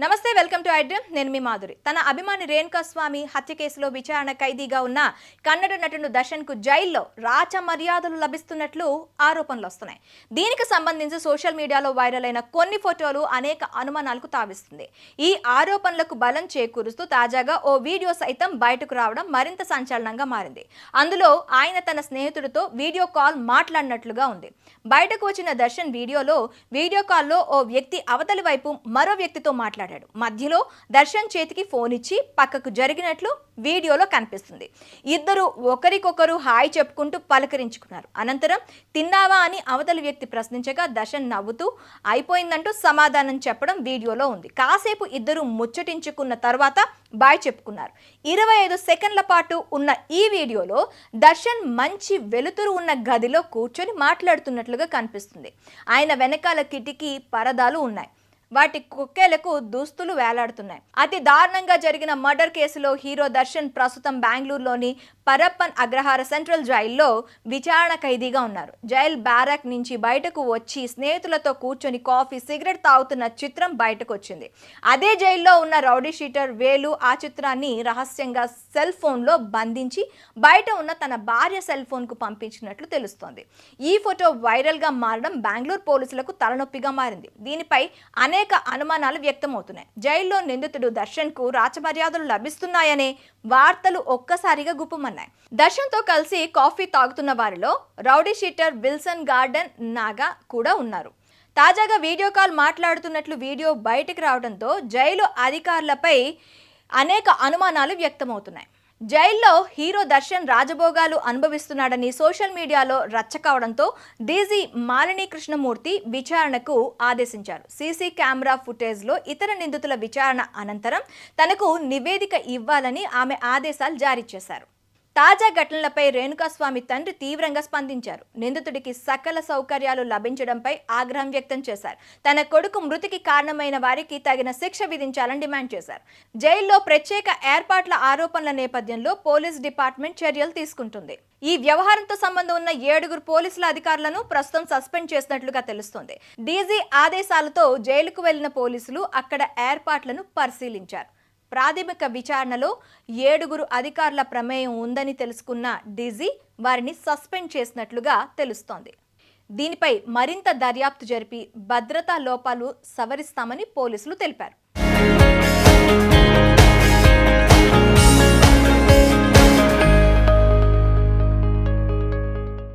నమస్తే, welcome to iDream. నేను మీ మాధురి. తన అభిమాని రేణుకా స్వామి హత్య కేసులో విచారణ ఖైదీగా ఉన్న కన్నడ నటుడు దర్శన్కు జైల్లో రాచ మర్యాదలు లభిస్తున్నట్లు ఆరోపణలు వస్తున్నాయి. దీనికి సంబంధించి సోషల్ మీడియాలో వైరల్ అయిన కొన్ని ఫోటోలు అనేక అనుమానాలకు తావిస్తుంది. ఈ ఆరోపణలకు బలం చేకూరుస్తూ తాజాగా ఓ వీడియో సైతం బయటకు రావడం మరింత సంచలనంగా మారింది. అందులో ఆయన తన స్నేహితుడితో వీడియో కాల్ మాట్లాడినట్లుగా ఉంది. బయటకు వచ్చిన దర్శన్ వీడియో కాల్లో ఓ వ్యక్తి అవతలి వైపు మరో వ్యక్తితో మాట్లాడాడు. మధ్యలో దర్శన్ చేతికి ఫోన్ ఇచ్చి పక్కకు జరిగినట్లు వీడియోలో కనిపిస్తుంది. ఇద్దరు ఒకరికొకరు హాయ్ చెప్పుకుంటూ పలకరించుకున్నారు. అనంతరం తిన్నావా అని అవతలి వ్యక్తి ప్రశ్నించగా దర్శన్ నవ్వుతూ అయిపోయిందంటూ సమాధానం చెప్పడం వీడియోలో ఉంది. కాసేపు ఇద్దరు ముచ్చటించుకున్న తర్వాత బాయ్ చెప్పుకున్నారు. 25 సెకండ్ల పాటు ఉన్న ఈ వీడియోలో దర్శన్ మంచి వెలుతురు ఉన్న గదిలో కూర్చొని మాట్లాడుతున్నట్లుగా కనిపిస్తుంది. ఆయన వెనకాల కిటికీ పరదాలు ఉన్నాయి. వాటి కుక్కేలకు దుస్తులు వేలాడుతున్నాయి. అతి దారుణంగా జరిగిన మర్డర్ కేసులో హీరో దర్శన్ ప్రస్తుతం బెంగళూరులోని పరప్పన్ అగ్రహార సెంట్రల్ జైల్లో విచారణ ఖైదీగా ఉన్నారు. జైల్ బ్యారక్ నుంచి బయటకు వచ్చి స్నేహితులతో కూర్చొని కాఫీ సిగరెట్ తాగుతున్న చిత్రం బయటకు వచ్చింది. అదే జైల్లో ఉన్న రౌడీ షీటర్ వేలు ఆ చిత్రాన్ని రహస్యంగా సెల్ ఫోన్లో బంధించి బయట ఉన్న తన భార్య సెల్ ఫోన్కు పంపించినట్లు తెలుస్తోంది. ఈ ఫోటో వైరల్గా మారడం బెంగళూరు పోలీసులకు తలనొప్పిగా మారింది. దీనిపై అనేక అనుమానాలు వ్యక్తమవుతున్నాయి. జైల్లో నిందితుడు దర్శన్కు రాచమర్యాదలు లభిస్తున్నాయనే వార్తలు ఒక్కసారిగా గుప్పమన్నాయి. దర్శన్తో కలిసి కాఫీ తాగుతున్న వారిలో rowdy sheeter Wilson garden Naga కూడా ఉన్నారు. తాజాగా వీడియో కాల్ మాట్లాడుతున్నట్లు వీడియో బయటకు రావడంతో జైలు అధికారులపై అనేక అనుమానాలు వ్యక్తమవుతున్నాయి. జైల్లో హీరో దర్శన్ రాజభోగాలు అనుభవిస్తున్నాడని సోషల్ మీడియాలో రచ్చ కావడంతో డీజీ మాలిని కృష్ణమూర్తి విచారణకు ఆదేశించారు. సీసీ కెమెరా ఫుటేజ్లో ఇతర నిందితుల విచారణ అనంతరం తనకు నివేదిక ఇవ్వాలని ఆమె ఆదేశాలు జారీ చేశారు. తాజా ఘటనలపై రేణుకాస్వామి తండ్రి తీవ్రంగా స్పందించారు. నిందితుడికి సకల సౌకర్యాలు లభించడంపై ఆగ్రహం వ్యక్తం చేశారు. తన కొడుకు మృతికి కారణమైన వారికి తగిన శిక్ష విధించాలని డిమాండ్ చేశారు. జైల్లో ప్రత్యేక ఏర్పాట్ల ఆరోపణల నేపథ్యంలో పోలీస్ డిపార్ట్మెంట్ చర్యలు తీసుకుంటుంది. ఈ వ్యవహారంతో సంబంధం ఉన్న 7 పోలీసుల అధికారులను ప్రస్తుతం సస్పెండ్ చేసినట్లుగా తెలుస్తోంది. డీజీ ఆదేశాలతో జైలుకు వెళ్లిన పోలీసులు అక్కడ ఏర్పాట్లను పరిశీలించారు. ప్రాథమిక విచారణలో 7 అధికారుల ప్రమేయం ఉందని తెలుసుకున్న డీజీ వారిని సస్పెండ్ చేసినట్లుగా తెలుస్తోంది. దీనిపై మరింత దర్యాప్తు జరిపి భద్రతా లోపాలు సవరిస్తామని పోలీసులు తెలిపారు.